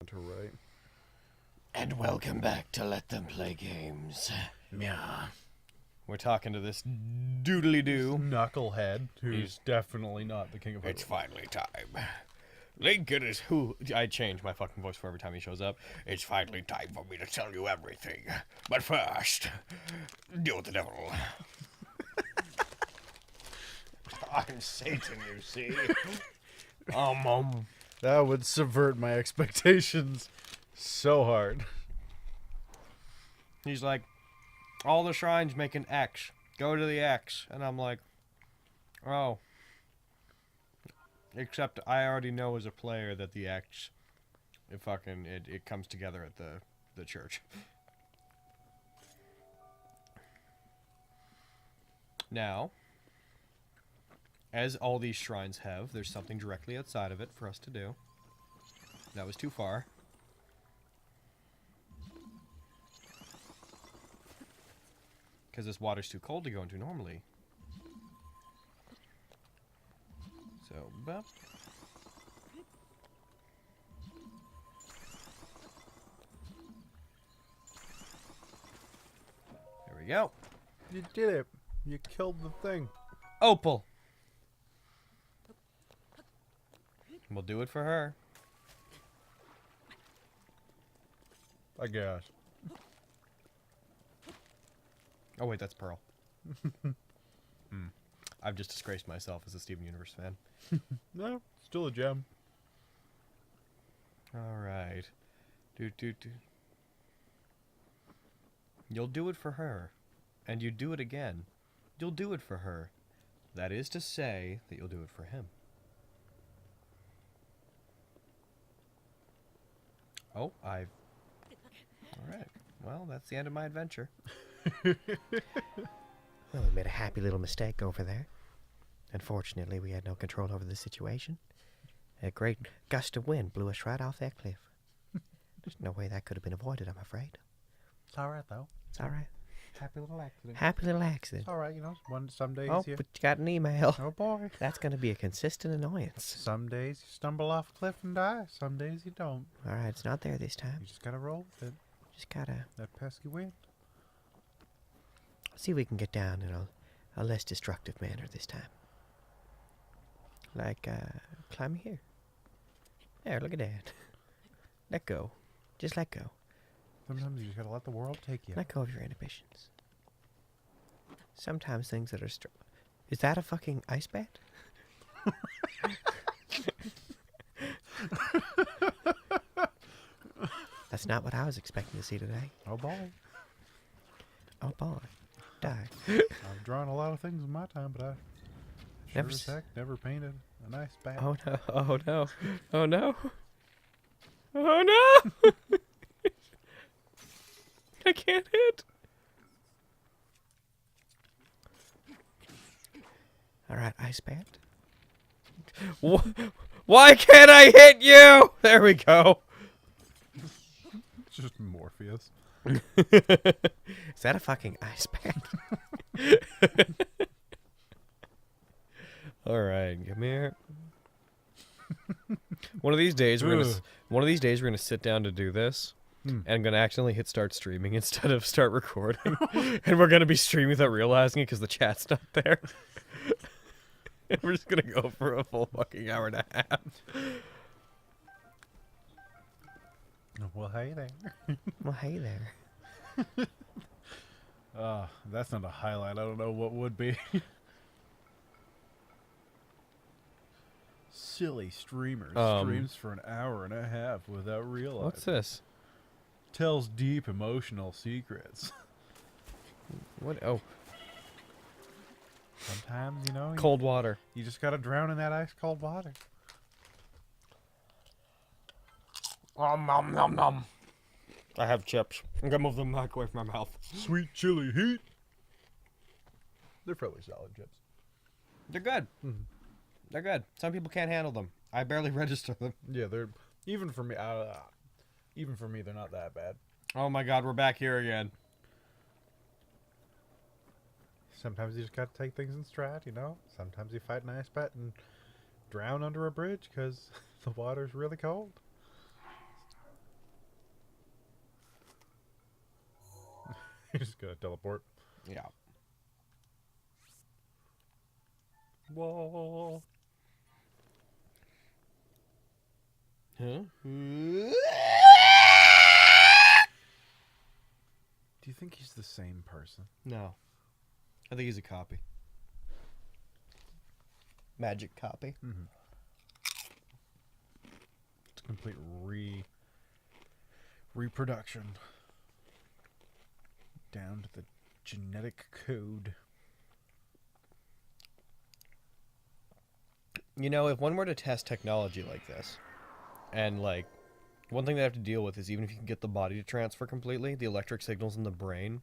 To write. And welcome back to Let Them Play Games. Yeah. We're talking to this doodly-doo. Knucklehead, who's definitely not the king of It's finally time. Lincoln is who... I change my fucking voice for every time he shows up. It's finally time for me to tell you everything. But first, deal with the devil. I'm Satan, you see. That would subvert my expectations so hard. He's like, all the shrines make an X. Go to the X. And I'm like, oh. Except I already know as a player that the X, it comes together at the church. Now, as all these shrines have, there's something directly outside of it for us to do. That was too far. Because this water's too cold to go into normally. So, bop. There we go. You did it. You killed the thing. Opal. We'll do it for her. I guess. Oh wait, that's Pearl. I've just disgraced myself as a Steven Universe fan. No, still a gem. Alright. Do. You'll do it for her. And you do it again. You'll do it for her. That is to say that you'll do it for him. Oh, Alright. Well, that's the end of my adventure. Well, we made a happy little mistake over there. Unfortunately, we had no control over the situation. A great gust of wind blew us right off that cliff. There's no way that could have been avoided, I'm afraid. It's alright, though. It's all right. Happy little accident. Happy little accident. It's alright, you know. Some days Oh, you... but you got an email. Oh, boy. That's going to be a consistent annoyance. Some days you stumble off a cliff and die. Some days you don't. All right, it's not there this time. You just gotta roll with it. Just gotta That pesky wind. see if we can get down in a less destructive manner this time. Like, climbing here. There, look at that. Let go. Just let go. Sometimes you just gotta let the world take you. Let go of your inhibitions. Sometimes things that are Is that a fucking ice bat? That's not what I was expecting to see today. Oh, boy. Oh boy. Die. I've drawn a lot of things in my time, but I sure Never as heck never painted a nice bat. Oh no. Oh no. Oh no. Oh no. I can't hit. Alright, ice bat. Why can't I hit you? There we go. It's just Morpheus. Is that a fucking ice bat? All right, come here. One of these days we're gonna sit down to do this, and I'm gonna accidentally hit start streaming instead of start recording, and we're gonna be streaming without realizing it because the chat's not there. And we're just gonna go for a full fucking hour and a half. Well, hey there. Well, hey there. That's not a highlight. I don't know what would be. Silly streamer streams for an hour and a half without realizing. What's this? Tells deep emotional secrets. What? Oh, Sometimes, you know, cold water. you just gotta drown in that ice cold water. Nom nom nom. I have chips. I'm gonna move them back away from my mouth. Sweet chili heat. They're fairly solid chips. They're good. They're good. Some people can't handle them. I barely register them. Yeah, they're even for me. They're not that bad. Oh my god, we're back here again. Sometimes you just gotta take things in stride, you know. Sometimes you fight an ice bat and drown under a bridge because the water's really cold. You're just gonna teleport. Yeah. Whoa. Huh? Do you think he's the same person? No. I think he's a copy. Magic copy. Mm-hmm. It's a complete reproduction. Down to the genetic code. You know, if one were to test technology like this, and like, one thing they have to deal with is even if you can get the body to transfer completely, the electric signals in the brain,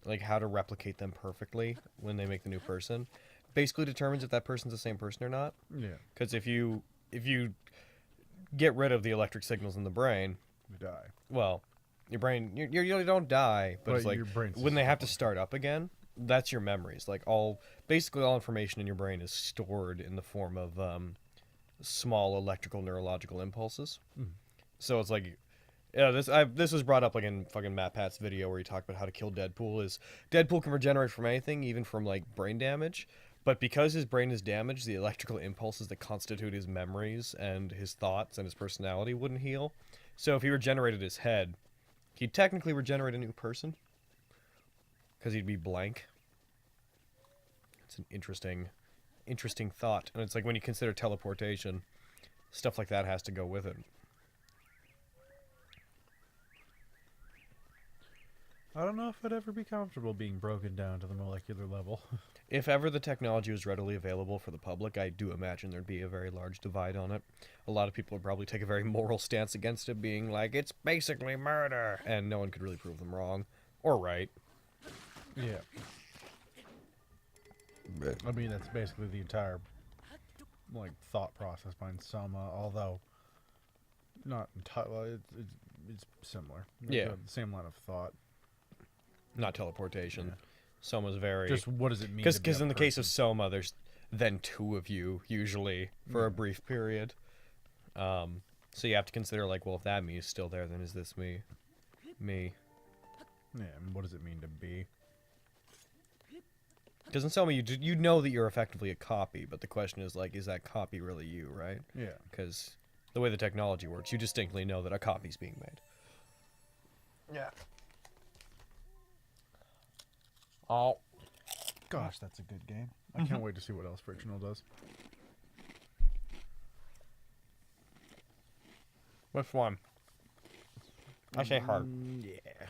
like how to replicate them perfectly when they make the new person, basically determines if that person's the same person or not. Yeah. Because if you get rid of the electric signals in the brain, You die. well, your brain you don't die, but it's like your brain's when they have to just start up again, that's your memories. Like basically all information in your brain is stored in the form of small electrical neurological impulses. Mhm. So it's like, yeah, this was brought up like in fucking Matt Pat's video where he talked about how to kill Deadpool. Is Deadpool can regenerate from anything, even from like brain damage. But because his brain is damaged, the electrical impulses that constitute his memories and his thoughts and his personality wouldn't heal. So if he regenerated his head, he'd technically regenerate a new person. Because he'd be blank. It's an interesting thought. And it's like when you consider teleportation, stuff like that has to go with it. I don't know if I'd ever be comfortable being broken down to the molecular level. If ever the technology was readily available for the public, I do imagine there'd be a very large divide on it. A lot of people would probably take a very moral stance against it, being like, it's basically murder, and no one could really prove them wrong. Or right. Yeah. I mean, that's basically the entire, like, thought process behind Soma, although not entirely, it's similar. Yeah. The same line of thought. Not teleportation. Yeah. Soma's very... Just what does it mean? Because in the case of Soma, there's then two of you, usually, for a brief period. So you have to consider, like, well, if that me is still there, then is this me? Me. Yeah, and what does it mean to be? Because in Soma, you know that you're effectively a copy, but the question is, like, is that copy really you, right? Yeah. Because the way the technology works, you distinctly know that a copy's being made. Yeah. Oh. Gosh, that's a good game. I can't wait to see what else Frictional does. Which one? I say hard. Yeah.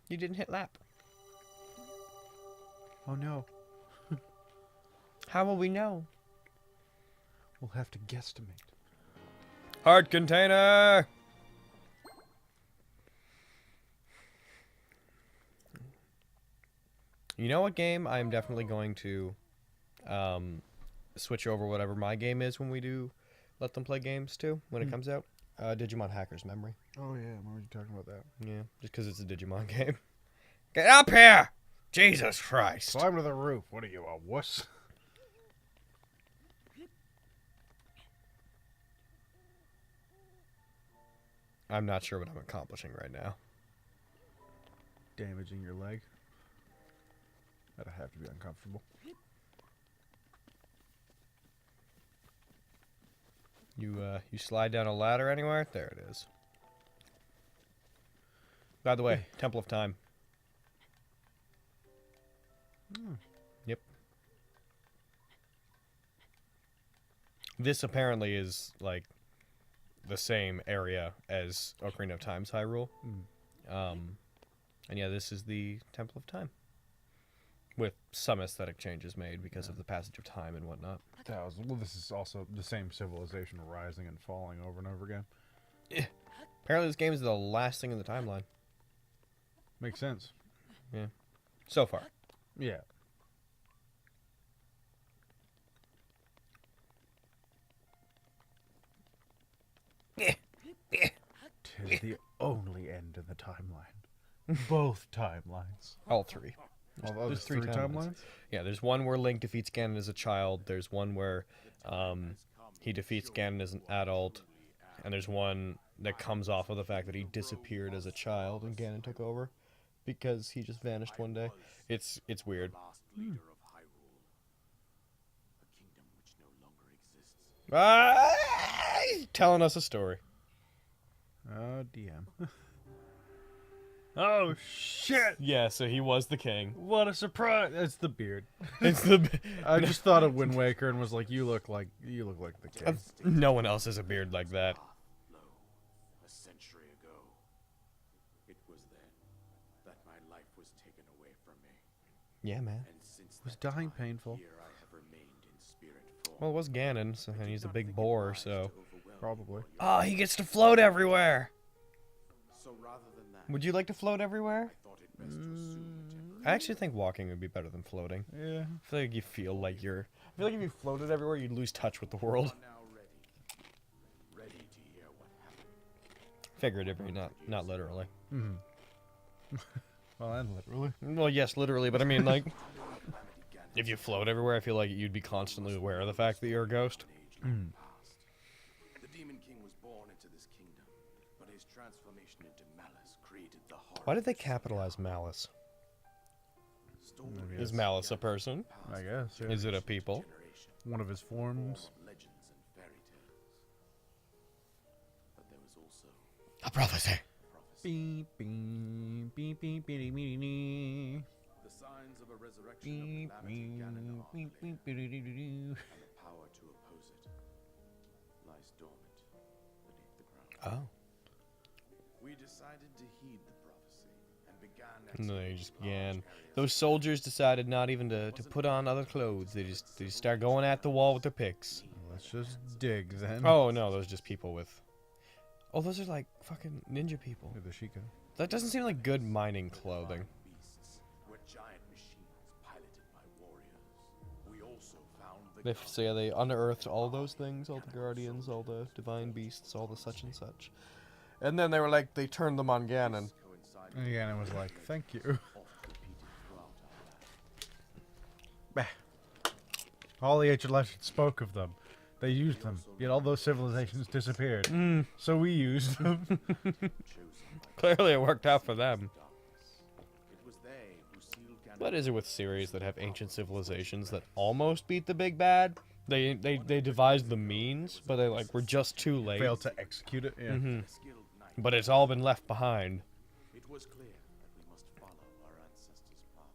You didn't hit lap. Oh no. How will we know? We'll have to guesstimate. Hard container! You know what game I'm definitely going to switch over whatever my game is when we do Let Them Play Games too, when it comes out? Digimon Hacker's Memory. Oh yeah, I remember you talking about that. Yeah, just because it's a Digimon game. Get up here! Jesus Christ. Climb to the roof. What are you, a wuss? I'm not sure what I'm accomplishing right now. Damaging your leg. That'd have to be uncomfortable. You slide down a ladder anywhere? There it is. By the way, Temple of Time. Yep. This apparently is like the same area as Ocarina of Time's Hyrule. And yeah, this is the Temple of Time. With some aesthetic changes made because of the passage of time and whatnot. Well, this is also the same civilization rising and falling over and over again. Yeah. Apparently this game is the last thing in the timeline. Makes sense. Yeah. So far. Yeah. Tis the only end in the timeline. Both timelines. All three. There's three timelines? Yeah, there's one where Link defeats Ganon as a child. There's one where he defeats Ganon as an adult. And there's one that comes off of the fact that he disappeared as a child and Ganon took over because he just vanished one day. It's weird. Telling us a story. Oh, DM. Oh, shit! Yeah, so he was the king. What a surprise! It's the beard. It's the I just thought of Wind Waker and was like, you look like the king. no one else has a beard like that. A century ago, it was then that my life was taken away from me. Yeah, man. And since Was that dying time, painful? Here I have remained in spirit form. Well, it was Ganon, so, and he's a big boar, so. Probably. Oh, he gets to float everywhere. So rather than that, Would you like to float everywhere? I thought it best to assume I actually think walking would be better than floating. Yeah. I feel like you feel like you're. I feel like if you floated everywhere, you'd lose touch with the world. now ready to hear what happened. Figuratively, not literally. Well, and literally. Well, yes, literally, but I mean, like, if you float everywhere, I feel like you'd be constantly aware of the fact that you're a ghost. The Demon King was born into this kingdom, but his transformation into malice created the horror. Why did they capitalize malice? Is malice a person? I guess. Yeah. Is it a people? One of his forms? Legends and fairy tales. But there was also A prophecy. Beep, beep, beep, beep, beep, beep, beep. the signs of a resurrection of calamity Ganon Beep, beep, beep, beep, beep, beep. and the power to oppose it lies dormant beneath the ground. Oh. We decided to heed the prophecy and began And then they excavating just large began. areas Those soldiers decided not even to put on other clothes. They just start going at the wall with their picks. Let's just dig then. Oh no, those are just people with. Oh, those are like fucking ninja people. The Sheikah. That doesn't seem like good mining clothing. beasts were giant machines piloted by warriors. We also found the They say they unearthed all those things, all the guardians, all the divine beasts, all the such and such. And then they were like, they turned them on Ganon. coincided And again, it was like, thank you. oft repeated throughout our lives. Bah. All the ancient legends spoke of them. They used them. Yet all those civilizations disappeared. So we used them. Clearly it worked out for them. It was they who sealed Ganon. What is it with series that have ancient civilizations that almost beat the big bad? They devised the means, but they like were just too late. Failed to execute it. Yeah. Skilled knight. But it's all been left behind. It was clear that we must follow our ancestors' path.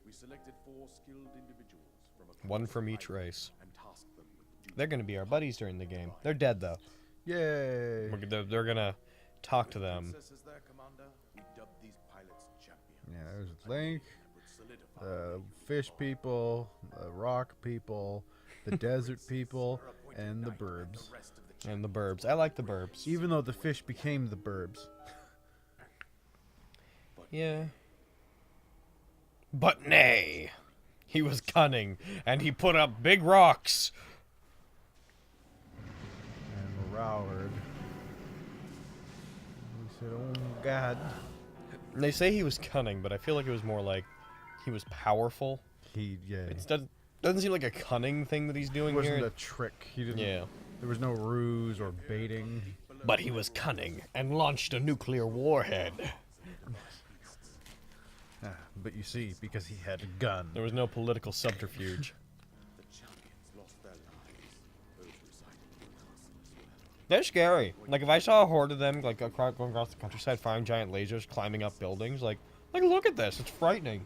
We selected 4 skilled individuals from a One from each race. and tasked them with duty. They're gonna be our buddies during the game. They're dead though. Yay. They're gonna talk to them. Princess is their commander. We dubbed these pilots champions. Yeah, there's Link, And would solidify the fish people, the rock people, the desert people, and the burbs. the rest of the And the burbs. I like the burbs. Even though the fish became the burbs. Yeah. But nay. He was cunning, and he put up big rocks. And Roward. We said, oh god. And they say he was cunning, but I feel like it was more like he was powerful. Yeah. It doesn't seem like a cunning thing that he's doing It wasn't here. a trick. He didn't. Yeah. There was no ruse or baiting. But he was cunning and launched a nuclear warhead. Ah, but you see, because he had a gun. There was no political subterfuge. the champions lost their lives. Those residing in the castle as well. They're scary. Like if I saw a horde of them like going across the countryside firing giant lasers, climbing up buildings, like look at this, it's frightening.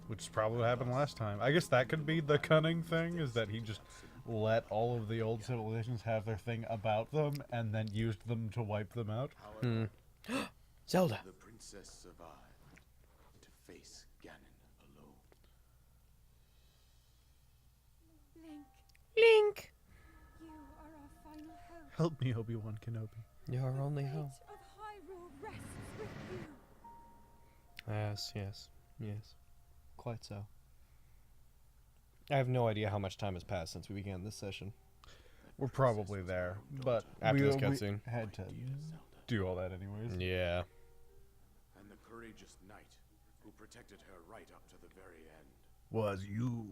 Which is probably what happened last time. I guess that could be the cunning thing, is that he just let all of the old civilizations have their thing about them and then used them to wipe them out. Zelda. The princess survived to face Ganon alone. Link, Link. you are our final hope. Help me, Obi-Wan Kenobi. Your only Fate hope. of Hyrule rests with you. Yes. Quite so. I have no idea how much time has passed since we began this session. We're probably there, but After this we cutscene. had to do all that anyways. Yeah. And the courageous knight who protected her right up to the very end. Was you.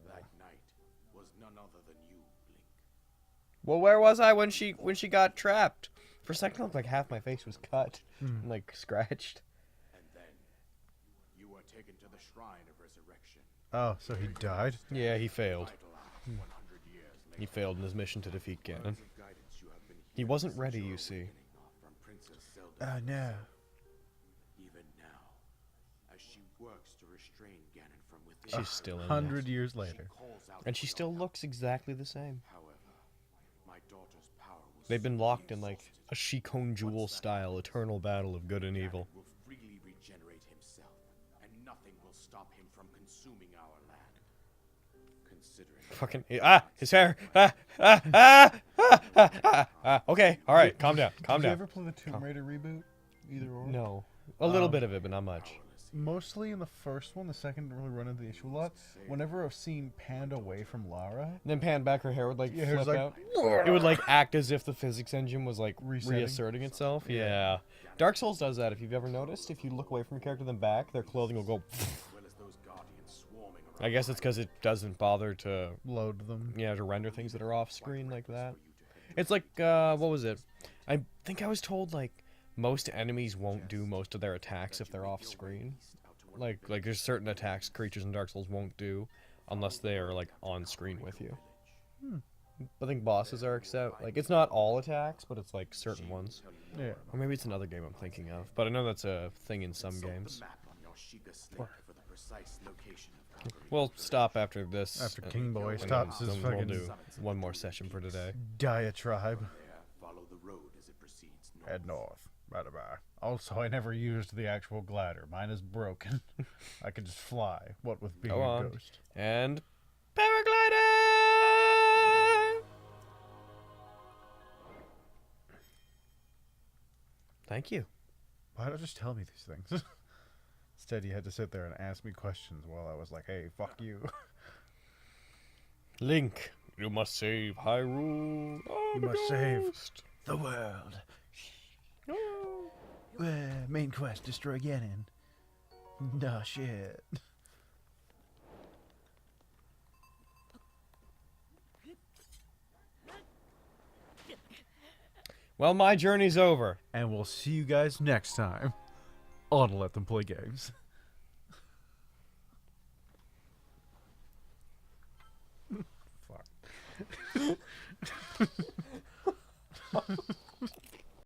That knight was none other than you, Well, where was I when she got trapped? For a second, it looked like half my face was cut and like scratched. And then you are taken to the shrine of resurrection. Oh, so he died? Yeah, he failed. Vital hour, 100 years He later. failed in his mission to defeat Ganon. Words of guidance you have been He hearing wasn't since ready, your you see. awakening from Princess Zelda. No. Even now, as she works to restrain Ganon from within, She's still in 100 there. years she later. calls out And she for still your help. looks exactly the same. However, my daughter's power will They've been soon locked be in like exhausted. a Shikon Jewel style eternal battle of good and evil. Ganon will freely regenerate himself, and nothing will stop him from consuming our land. Considering Fucking his hair. Okay, all right, calm down, calm Did you down. ever play the Tomb Raider reboot? Either or? No, a little bit of it, but not much. Mostly in the first one. The second didn't really run into the issue a lot. Whenever I've seen panned away from Lara, And then pan back, her hair would like Yeah, it was flip like, out. It would like act as if the physics engine was like Resetting. reasserting itself. Yeah. Dark Souls does that. If you've ever noticed, if you look away from a character then back, their clothing will go. as well as those guardians swarming around I guess it's because it doesn't bother to load them. to render things that are off screen like that. It's like what was it? I think I was told like most enemies won't do most of their attacks if they're off screen. Like there's certain attacks creatures in Dark Souls won't do unless they are like on screen with you. I think bosses are except like it's not all attacks, but it's like certain ones. Yeah. Or maybe it's another game I'm thinking of, but I know that's a thing in some games. the map on your Sheikah slate for the precise location of Valkyrie. We'll stop after this. After King Boy and stops then his we'll fucking do one more session for today. diatribe. There, follow the road as it proceeds north. Head north. Bye-bye. Also, I never used the actual glider. Mine is broken. I can just fly. What with being Go a on. ghost. And paraglider. Thank you. Why don't you just tell me these things? Instead, you had to sit there and ask me questions while I was like, hey, fuck you. Link, you must save Hyrule. You must save the world. Main quest, destroy Ganon. Nah, shit. Well, my journey's over. And we'll see you guys next time on Let Them Play Games. Fuck.